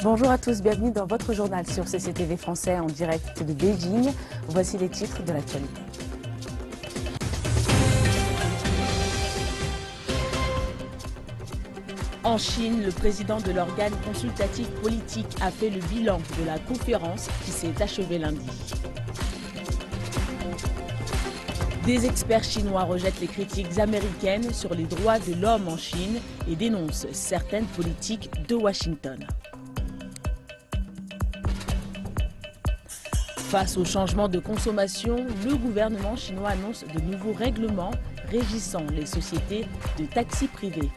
Bonjour à tous, bienvenue dans votre journal sur CCTV français en direct de Beijing. Voici les titres de l'actualité. En Chine, le président de l'organe consultatif politique a fait le bilan de la conférence qui s'est achevée lundi. Des experts chinois rejettent les critiques américaines sur les droits de l'homme en Chine et dénoncent certaines politiques de Washington. Face au changement de consommation, le gouvernement chinois annonce de nouveaux règlements régissant les sociétés de taxis privés.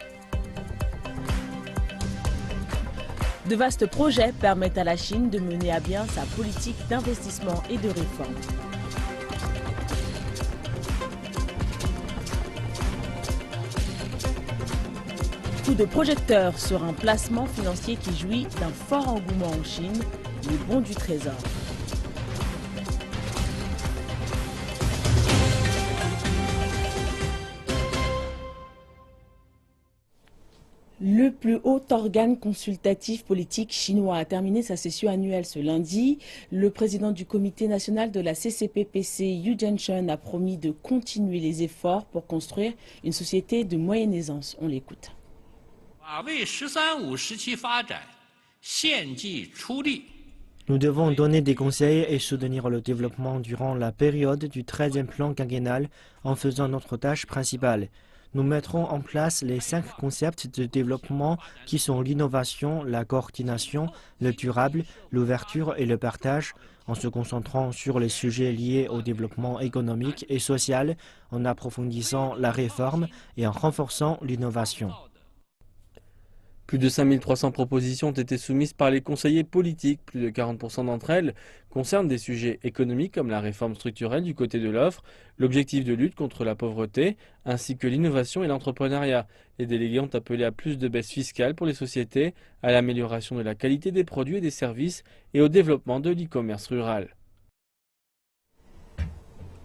De vastes projets permettent à la Chine de mener à bien sa politique d'investissement et de réforme. Coup de projecteur sur un placement financier qui jouit d'un fort engouement en Chine, les bons du Trésor. Le plus haut organe consultatif politique chinois a terminé sa session annuelle ce lundi. Le président du comité national de la CCPPC, Yu Zhensheng, a promis de continuer les efforts pour construire une société de moyenne aisance. On l'écoute. Nous devons donner des conseils et soutenir le développement durant la période du 13e plan quinquennal en faisant notre tâche principale. Nous mettrons en place les 5 concepts de développement qui sont l'innovation, la coordination, le durable, l'ouverture et le partage, en se concentrant sur les sujets liés au développement économique et social, en approfondissant la réforme et en renforçant l'innovation. Plus de 5300 propositions ont été soumises par les conseillers politiques. Plus de 40% d'entre elles concernent des sujets économiques comme la réforme structurelle du côté de l'offre, l'objectif de lutte contre la pauvreté, ainsi que l'innovation et l'entrepreneuriat. Les délégués ont appelé à plus de baisses fiscales pour les sociétés, à l'amélioration de la qualité des produits et des services et au développement de l'e-commerce rural.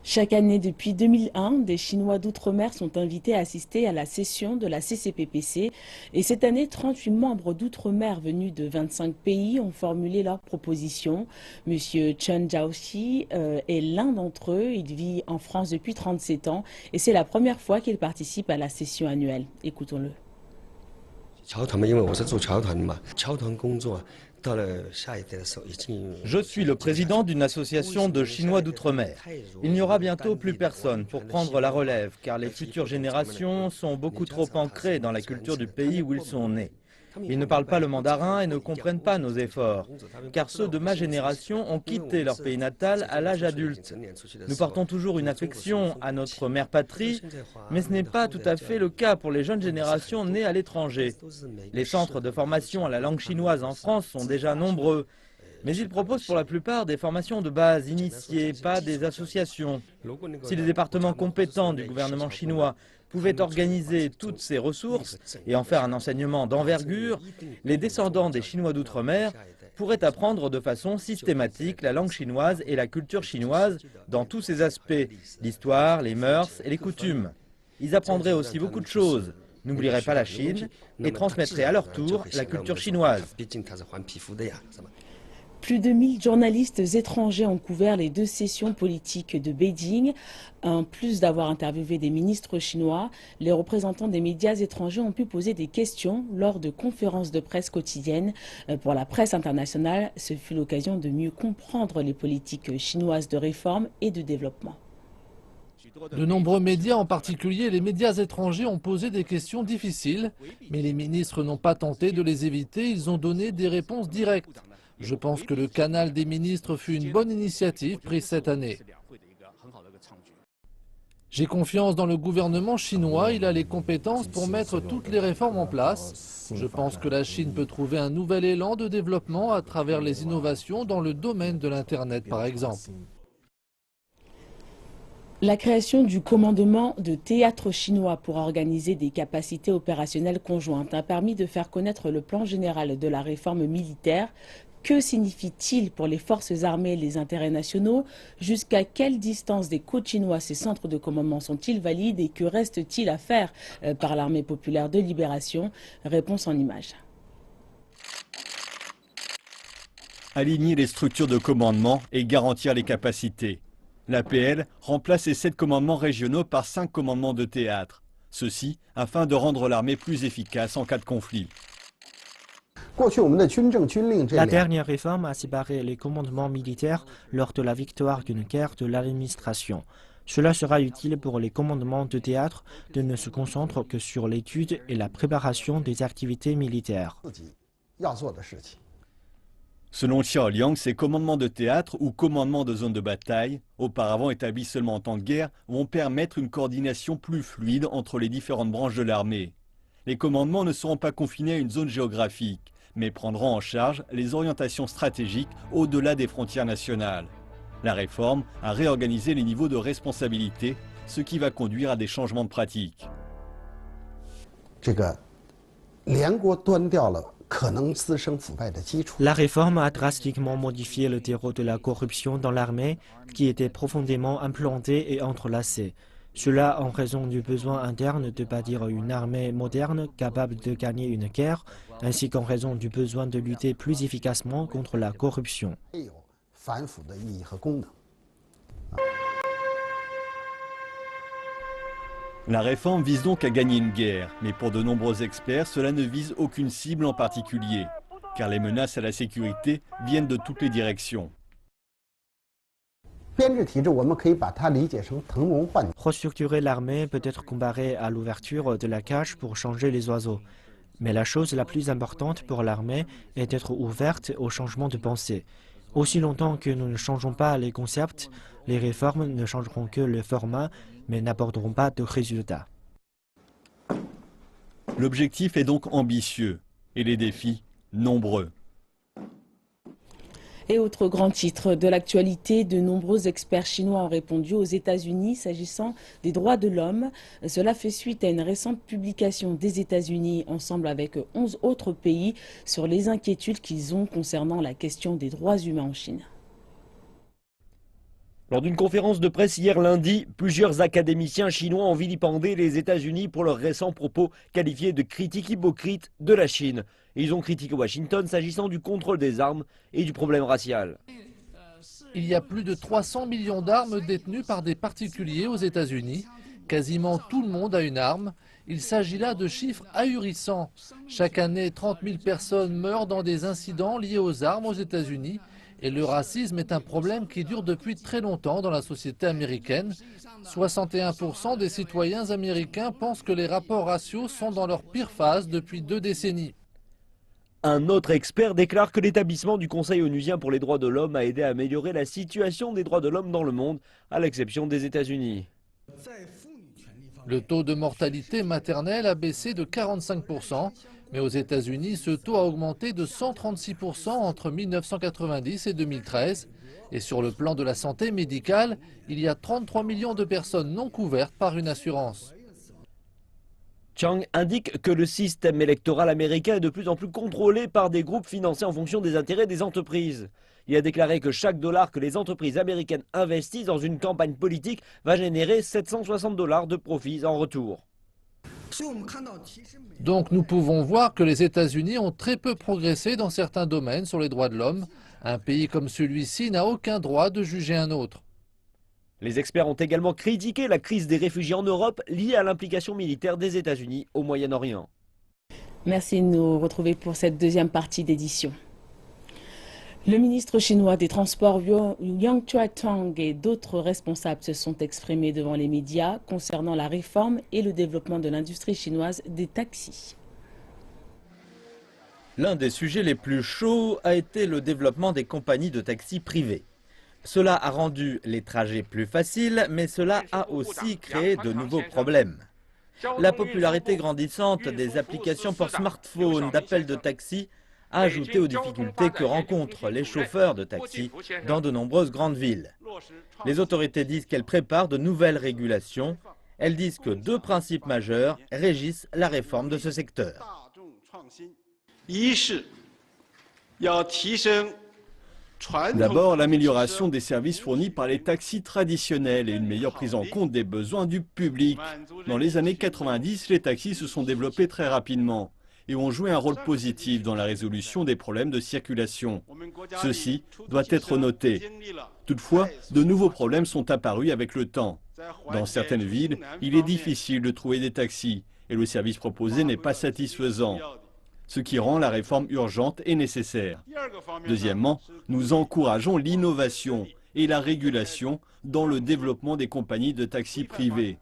Chaque année depuis 2001, des Chinois d'outre-mer sont invités à assister à la session de la CCPPC. Et cette année, 38 membres d'outre-mer venus de 25 pays ont formulé leurs propositions. Monsieur Chen Jiaoxi est l'un d'entre eux. Il vit en France depuis 37 ans et c'est la première fois qu'il participe à la session annuelle. Écoutons-le. Je suis le président d'une association de Chinois d'outre-mer. Il n'y aura bientôt plus personne pour prendre la relève, car les futures générations sont beaucoup trop ancrées dans la culture du pays où ils sont nés. Ils ne parlent pas le mandarin et ne comprennent pas nos efforts, car ceux de ma génération ont quitté leur pays natal à l'âge adulte. Nous portons toujours une affection à notre mère patrie, mais ce n'est pas tout à fait le cas pour les jeunes générations nées à l'étranger. Les centres de formation à la langue chinoise en France sont déjà nombreux, mais ils proposent pour la plupart des formations de base initiées, pas des associations. Si les départements compétents du gouvernement chinois pouvaient organiser toutes ces ressources et en faire un enseignement d'envergure, les descendants des Chinois d'outre-mer pourraient apprendre de façon systématique la langue chinoise et la culture chinoise dans tous ses aspects, l'histoire, les mœurs et les coutumes. Ils apprendraient aussi beaucoup de choses, n'oublieraient pas la Chine et transmettraient à leur tour la culture chinoise. Plus de 1000 journalistes étrangers ont couvert les 2 sessions politiques de Beijing. En plus d'avoir interviewé des ministres chinois, les représentants des médias étrangers ont pu poser des questions lors de conférences de presse quotidiennes. Pour la presse internationale, ce fut l'occasion de mieux comprendre les politiques chinoises de réforme et de développement. De nombreux médias, en particulier les médias étrangers, ont posé des questions difficiles, mais les ministres n'ont pas tenté de les éviter, ils ont donné des réponses directes. Je pense que le canal des ministres fut une bonne initiative prise cette année. J'ai confiance dans le gouvernement chinois, il a les compétences pour mettre toutes les réformes en place. Je pense que la Chine peut trouver un nouvel élan de développement à travers les innovations dans le domaine de l'Internet par exemple. La création du commandement de théâtre chinois pour organiser des capacités opérationnelles conjointes a permis de faire connaître le plan général de la réforme militaire. Que signifie-t-il pour les forces armées et les intérêts nationaux? Jusqu'à quelle distance des côtes chinois ces centres de commandement sont-ils valides et que reste-t-il à faire par l'armée populaire de libération? Réponse en images. aligner les structures de commandement et garantir les capacités. L'APL remplace les 7 commandements régionaux par 5 commandements de théâtre. Ceci afin de rendre l'armée plus efficace en cas de conflit. La dernière réforme a séparé les commandements militaires lors de la victoire d'une guerre de l'administration. Cela sera utile pour les commandements de théâtre de ne se concentrer que sur l'étude et la préparation des activités militaires. Selon Xiao Liang, ces commandements de théâtre ou commandements de zone de bataille, auparavant établis seulement en temps de guerre, vont permettre une coordination plus fluide entre les différentes branches de l'armée. Les commandements ne seront pas confinés à une zone géographique, mais prendront en charge les orientations stratégiques au-delà des frontières nationales. La réforme a réorganisé les niveaux de responsabilité, ce qui va conduire à des changements de pratique. La réforme a drastiquement modifié le terreau de la corruption dans l'armée, qui était profondément implanté et entrelacé. Cela en raison du besoin interne de bâtir une armée moderne capable de gagner une guerre, ainsi qu'en raison du besoin de lutter plus efficacement contre la corruption. La réforme vise donc à gagner une guerre, mais pour de nombreux experts, cela ne vise aucune cible en particulier, car les menaces à la sécurité viennent de toutes les directions. Restructurer l'armée peut être comparé à l'ouverture de la cage pour changer les oiseaux. Mais la chose la plus importante pour l'armée est d'être ouverte au changement de pensée. Aussi longtemps que nous ne changeons pas les concepts, les réformes ne changeront que le format, mais n'apporteront pas de résultats. L'objectif est donc ambitieux et les défis nombreux. Et autre grand titre de l'actualité, de nombreux experts chinois ont répondu aux États-Unis s'agissant des droits de l'homme. Cela fait suite à une récente publication des États-Unis ensemble avec 11 autres pays sur les inquiétudes qu'ils ont concernant la question des droits humains en Chine. Lors d'une conférence de presse hier lundi, plusieurs académiciens chinois ont vilipendé les États-Unis pour leurs récents propos qualifiés de critiques hypocrites de la Chine. Et ils ont critiqué Washington s'agissant du contrôle des armes et du problème racial. Il y a plus de 300 millions d'armes détenues par des particuliers aux États-Unis. Quasiment tout le monde a une arme. Il s'agit là de chiffres ahurissants. Chaque année, 30 000 personnes meurent dans des incidents liés aux armes aux États-Unis. Et le racisme est un problème qui dure depuis très longtemps dans la société américaine. 61% des citoyens américains pensent que les rapports raciaux sont dans leur pire phase depuis 2 décennies. Un autre expert déclare que l'établissement du Conseil onusien pour les droits de l'homme a aidé à améliorer la situation des droits de l'homme dans le monde, à l'exception des États-Unis. Le taux de mortalité maternelle a baissé de 45%, mais aux États-Unis, ce taux a augmenté de 136% entre 1990 et 2013. Et sur le plan de la santé médicale, il y a 33 millions de personnes non couvertes par une assurance. Chang indique que le système électoral américain est de plus en plus contrôlé par des groupes financés en fonction des intérêts des entreprises. Il a déclaré que chaque dollar que les entreprises américaines investissent dans une campagne politique va générer 760 $ de profits en retour. Donc nous pouvons voir que les États-Unis ont très peu progressé dans certains domaines sur les droits de l'homme. Un pays comme celui-ci n'a aucun droit de juger un autre. Les experts ont également critiqué la crise des réfugiés en Europe liée à l'implication militaire des États-Unis au Moyen-Orient. Merci de nous retrouver pour cette deuxième partie d'édition. Le ministre chinois des Transports Yang Chiatang et d'autres responsables se sont exprimés devant les médias concernant la réforme et le développement de l'industrie chinoise des taxis. L'un des sujets les plus chauds a été le développement des compagnies de taxis privées. Cela a rendu les trajets plus faciles, mais cela a aussi créé de nouveaux problèmes. La popularité grandissante des applications pour smartphone d'appel de taxi a ajouté aux difficultés que rencontrent les chauffeurs de taxi dans de nombreuses grandes villes. Les autorités disent qu'elles préparent de nouvelles régulations. Elles disent que 2 principes majeurs régissent la réforme de ce secteur. D'abord, l'amélioration des services fournis par les taxis traditionnels et une meilleure prise en compte des besoins du public. Dans les années 90, les taxis se sont développés très rapidement et ont joué un rôle positif dans la résolution des problèmes de circulation. Ceci doit être noté. Toutefois, de nouveaux problèmes sont apparus avec le temps. Dans certaines villes, il est difficile de trouver des taxis et le service proposé n'est pas satisfaisant, ce qui rend la réforme urgente et nécessaire. Deuxièmement, nous encourageons l'innovation et la régulation dans le développement des compagnies de taxis privées.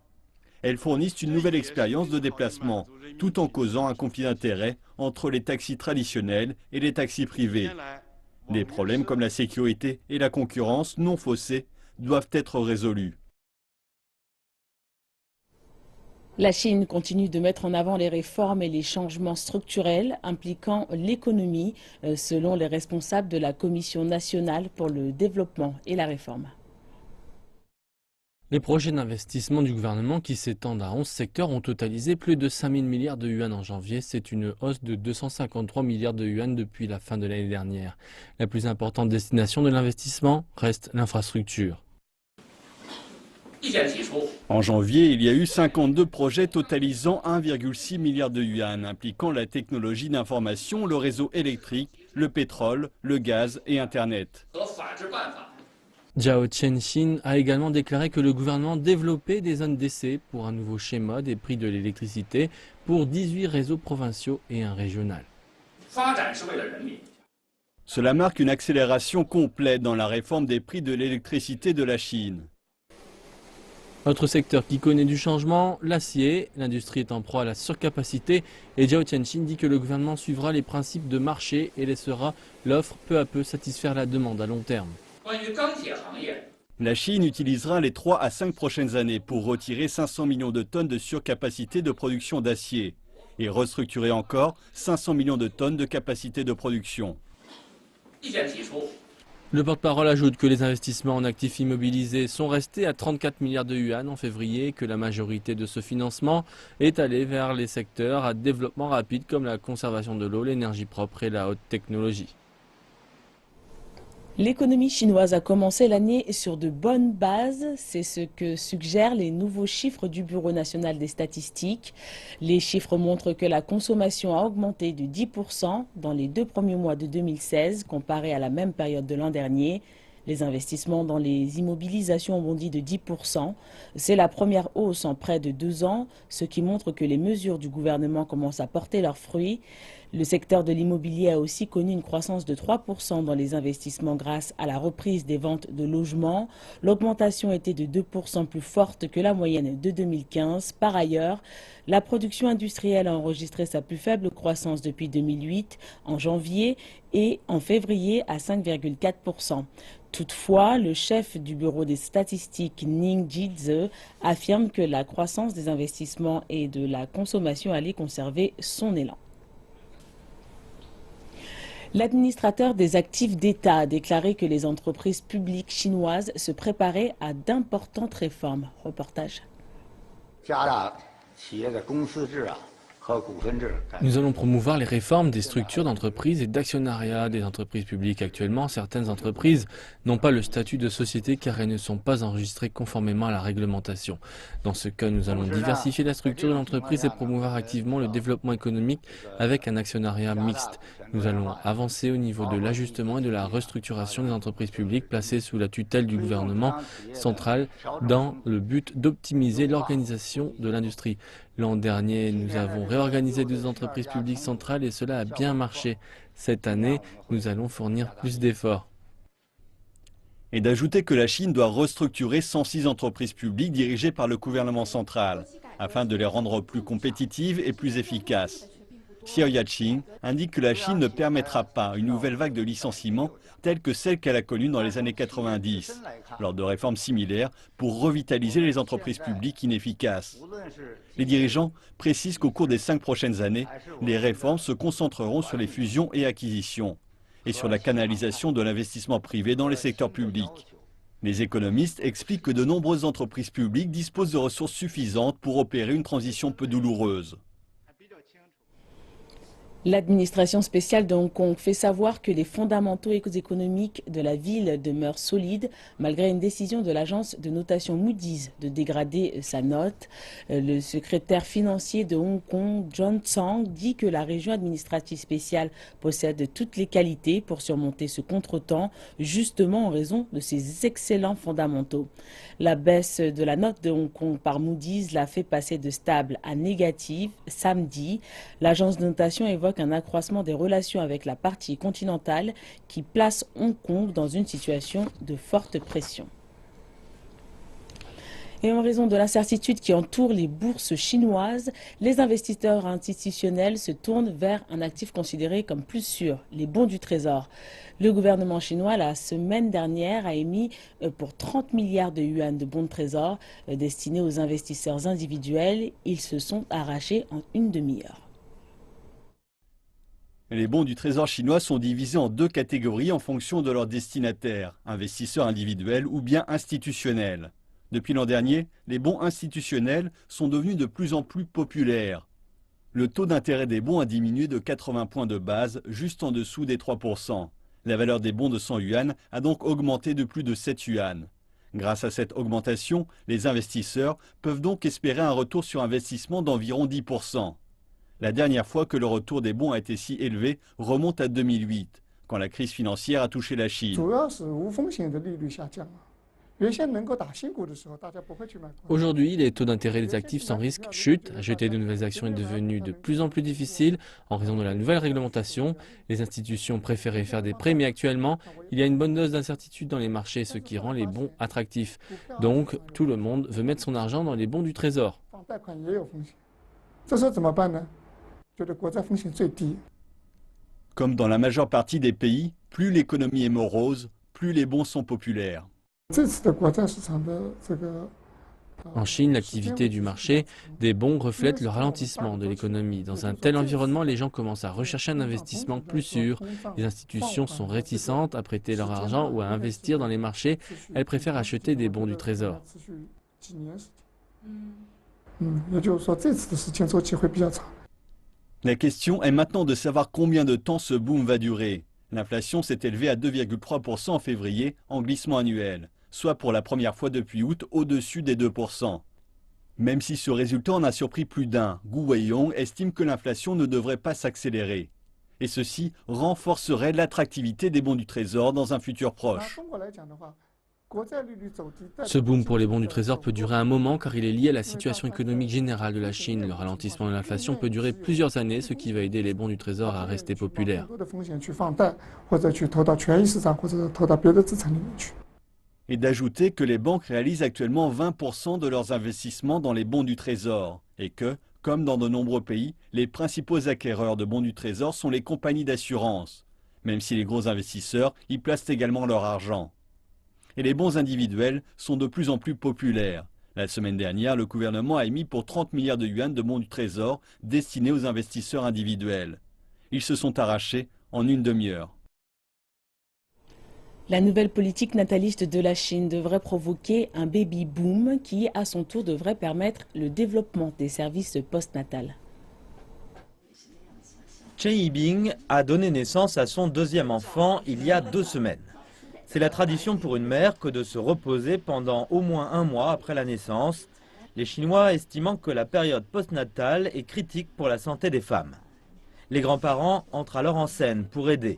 Elles fournissent une nouvelle expérience de déplacement, tout en causant un conflit d'intérêts entre les taxis traditionnels et les taxis privés. Des problèmes comme la sécurité et la concurrence non faussée doivent être résolus. La Chine continue de mettre en avant les réformes et les changements structurels impliquant l'économie, selon les responsables de la Commission nationale pour le développement et la réforme. Les projets d'investissement du gouvernement qui s'étendent à 11 secteurs ont totalisé plus de 5 000 milliards de yuan en janvier. C'est une hausse de 253 milliards de yuan depuis la fin de l'année dernière. La plus importante destination de l'investissement reste l'infrastructure. En janvier, il y a eu 52 projets totalisant 1,6 milliard de yuan, impliquant la technologie d'information, le réseau électrique, le pétrole, le gaz et Internet. Zhao Qianxin a également déclaré que le gouvernement développait des zones d'essai pour un nouveau schéma des prix de l'électricité pour 18 réseaux provinciaux et un régional. Cela marque une accélération complète dans la réforme des prix de l'électricité de la Chine. Autre secteur qui connaît du changement, l'acier. L'industrie est en proie à la surcapacité et Zhao Qianxin dit que le gouvernement suivra les principes de marché et laissera l'offre peu à peu satisfaire la demande à long terme. La Chine utilisera les 3 à 5 prochaines années pour retirer 500 millions de tonnes de surcapacité de production d'acier et restructurer encore 500 millions de tonnes de capacité de production. Le porte-parole ajoute que les investissements en actifs immobilisés sont restés à 34 milliards de yuan en février et que la majorité de ce financement est allée vers les secteurs à développement rapide comme la conservation de l'eau, l'énergie propre et la haute technologie. L'économie chinoise a commencé l'année sur de bonnes bases, c'est ce que suggèrent les nouveaux chiffres du Bureau national des statistiques. Les chiffres montrent que la consommation a augmenté de 10% dans les 2 premiers mois de 2016 comparé à la même période de l'an dernier. Les investissements dans les immobilisations ont bondi de 10%. C'est la première hausse en près de 2 ans, ce qui montre que les mesures du gouvernement commencent à porter leurs fruits. Le secteur de l'immobilier a aussi connu une croissance de 3% dans les investissements grâce à la reprise des ventes de logements. L'augmentation était de 2% plus forte que la moyenne de 2015. Par ailleurs, la production industrielle a enregistré sa plus faible croissance depuis 2008 en janvier et en février à 5,4%. Toutefois, le chef du bureau des statistiques, Ning Jizhe, affirme que la croissance des investissements et de la consommation allait conserver son élan. L'administrateur des actifs d'État a déclaré que les entreprises publiques chinoises se préparaient à d'importantes réformes. Reportage. Nous allons promouvoir les réformes des structures d'entreprise et d'actionnariat des entreprises publiques. Actuellement, certaines entreprises n'ont pas le statut de société car elles ne sont pas enregistrées conformément à la réglementation. Dans ce cas, nous allons diversifier la structure de l'entreprise et promouvoir activement le développement économique avec un actionnariat mixte. Nous allons avancer au niveau de l'ajustement et de la restructuration des entreprises publiques placées sous la tutelle du gouvernement central dans le but d'optimiser l'organisation de l'industrie. L'an dernier, nous avons réorganisé 2 entreprises publiques centrales et cela a bien marché. Cette année, nous allons fournir plus d'efforts. Et d'ajouter que la Chine doit restructurer 106 entreprises publiques dirigées par le gouvernement central, afin de les rendre plus compétitives et plus efficaces. Xiao Yaqing indique que la Chine ne permettra pas une nouvelle vague de licenciements telle que celle qu'elle a connue dans les années 90, lors de réformes similaires pour revitaliser les entreprises publiques inefficaces. Les dirigeants précisent qu'au cours des 5 prochaines années, les réformes se concentreront sur les fusions et acquisitions et sur la canalisation de l'investissement privé dans les secteurs publics. Les économistes expliquent que de nombreuses entreprises publiques disposent de ressources suffisantes pour opérer une transition peu douloureuse. L'administration spéciale de Hong Kong fait savoir que les fondamentaux économiques de la ville demeurent solides malgré une décision de l'agence de notation Moody's de dégrader sa note. Le secrétaire financier de Hong Kong, John Tsang, dit que la région administrative spéciale possède toutes les qualités pour surmonter ce contretemps, justement en raison de ses excellents fondamentaux. La baisse de la note de Hong Kong par Moody's l'a fait passer de stable à négative samedi. L'agence de notation évoque un accroissement des relations avec la partie continentale qui place Hong Kong dans une situation de forte pression. Et en raison de l'incertitude qui entoure les bourses chinoises, les investisseurs institutionnels se tournent vers un actif considéré comme plus sûr, les bons du Trésor. Le gouvernement chinois, la semaine dernière, a émis pour 30 milliards de yuan de bons de Trésor destinés aux investisseurs individuels. Ils se sont arrachés en une demi-heure. Les bons du Trésor chinois sont divisés en deux catégories en fonction de leur destinataire, investisseurs individuels ou bien institutionnels. Depuis l'an dernier, les bons institutionnels sont devenus de plus en plus populaires. Le taux d'intérêt des bons a diminué de 80 points de base, juste en dessous des 3%. La valeur des bons de 100 yuan a donc augmenté de plus de 7 yuan. Grâce à cette augmentation, les investisseurs peuvent donc espérer un retour sur investissement d'environ 10%. La dernière fois que le retour des bons a été si élevé remonte à 2008, quand la crise financière a touché la Chine. Aujourd'hui, les taux d'intérêt des actifs sans risque chutent. Acheter de nouvelles actions est devenu de plus en plus difficile en raison de la nouvelle réglementation. Les institutions préféraient faire des prêts, mais actuellement, il y a une bonne dose d'incertitude dans les marchés, ce qui rend les bons attractifs. Donc, tout le monde veut mettre son argent dans les bons du Trésor. Comme dans la majeure partie des pays, plus l'économie est morose, plus les bons sont populaires. En Chine, l'activité du marché des bons reflète le ralentissement de l'économie. Dans un tel environnement, les gens commencent à rechercher un investissement plus sûr. Les institutions sont réticentes à prêter leur argent ou à investir dans les marchés. Elles préfèrent acheter des bons du Trésor. La question est maintenant de savoir combien de temps ce boom va durer. L'inflation s'est élevée à 2,3% en février en glissement annuel, soit pour la première fois depuis août au-dessus des 2%. Même si ce résultat en a surpris plus d'un, Gu Weiyong estime que l'inflation ne devrait pas s'accélérer. Et ceci renforcerait l'attractivité des bons du Trésor dans un futur proche. Ce boom pour les bons du Trésor peut durer un moment car il est lié à la situation économique générale de la Chine. Le ralentissement de l'inflation peut durer plusieurs années, ce qui va aider les bons du Trésor à rester populaires. Et d'ajouter que les banques réalisent actuellement 20% de leurs investissements dans les bons du Trésor et que, comme dans de nombreux pays, les principaux acquéreurs de bons du Trésor sont les compagnies d'assurance, même si les gros investisseurs y placent également leur argent. Et les bons individuels sont de plus en plus populaires. La semaine dernière, le gouvernement a émis pour 30 milliards de yuan de bons du Trésor destinés aux investisseurs individuels. Ils se sont arrachés en une demi-heure. La nouvelle politique nataliste de la Chine devrait provoquer un baby boom qui, à son tour, devrait permettre le développement des services post-natals. Chen Yibing a donné naissance à son deuxième enfant il y a 2 semaines. C'est la tradition pour une mère que de se reposer pendant au moins 1 mois après la naissance, les Chinois estimant que la période postnatale est critique pour la santé des femmes. Les grands-parents entrent alors en scène pour aider.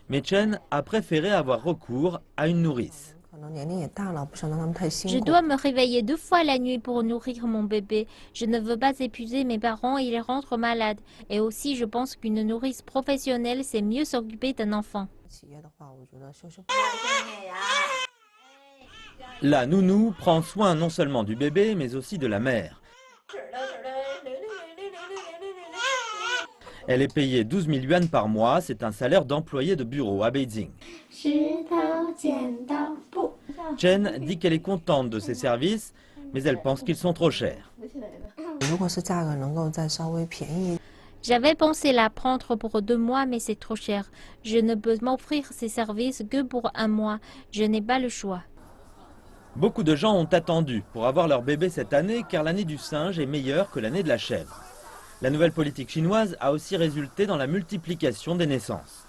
Mais Chen a préféré avoir recours à une nourrice. Je dois me réveiller 2 fois la nuit pour nourrir mon bébé. Je ne veux pas épuiser mes parents, ils rentrent malades. Et aussi, je pense qu'une nourrice professionnelle, c'est mieux s'occuper d'un enfant. La nounou prend soin non seulement du bébé, mais aussi de la mère. Elle est payée 12 000 yuan par mois, c'est un salaire d'employé de bureau à Beijing. Chen dit qu'elle est contente de ses services, mais elle pense qu'ils sont trop chers. J'avais pensé la prendre pour 2 mois, mais c'est trop cher. Je ne peux m'offrir ces services que pour 1 mois. Je n'ai pas le choix. Beaucoup de gens ont attendu pour avoir leur bébé cette année, car l'année du singe est meilleure que l'année de la chèvre. La nouvelle politique chinoise a aussi résulté dans la multiplication des naissances.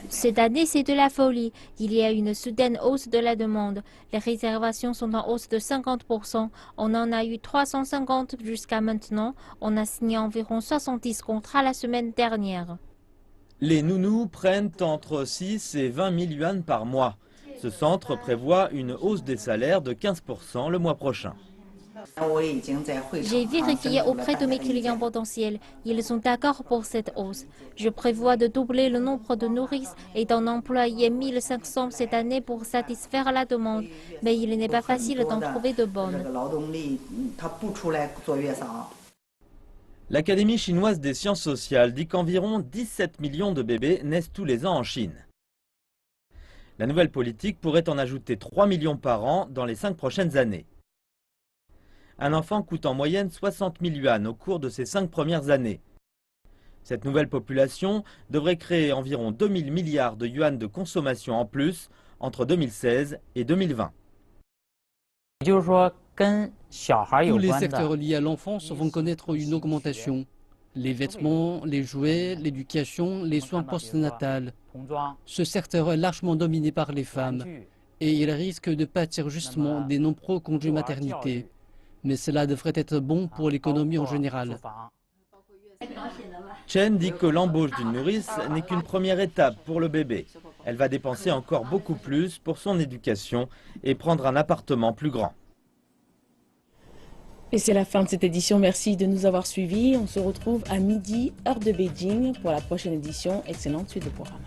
Cette année, c'est de la folie. Il y a une soudaine hausse de la demande. Les réservations sont en hausse de 50%. On en a eu 350 jusqu'à maintenant. On a signé environ 70 contrats la semaine dernière. Les nounous prennent entre 6 et 20 000 yuan par mois. Ce centre prévoit une hausse des salaires de 15% le mois prochain. J'ai vérifié auprès de mes clients potentiels. Ils sont d'accord pour cette hausse. Je prévois de doubler le nombre de nourrices et d'en employer 1500 cette année pour satisfaire la demande. Mais il n'est pas facile d'en trouver de bonnes. L'Académie chinoise des sciences sociales dit qu'environ 17 millions de bébés naissent tous les ans en Chine. La nouvelle politique pourrait en ajouter 3 millions par an dans les 5 prochaines années. Un enfant coûte en moyenne 60 000 yuan au cours de ses 5 premières années. Cette nouvelle population devrait créer environ 2 000 milliards de yuan de consommation en plus entre 2016 et 2020. Tous les secteurs liés à l'enfance vont connaître une augmentation. Les vêtements, les jouets, l'éducation, les soins postnatals. Ce secteur est largement dominé par les femmes et il risque de pâtir justement des nombreux congés maternité. Mais cela devrait être bon pour l'économie en général. Chen dit que l'embauche d'une nourrice n'est qu'une première étape pour le bébé. Elle va dépenser encore beaucoup plus pour son éducation et prendre un appartement plus grand. Et c'est la fin de cette édition. Merci de nous avoir suivis. On se retrouve à midi, heure de Beijing, pour la prochaine édition. Excellente suite de programme.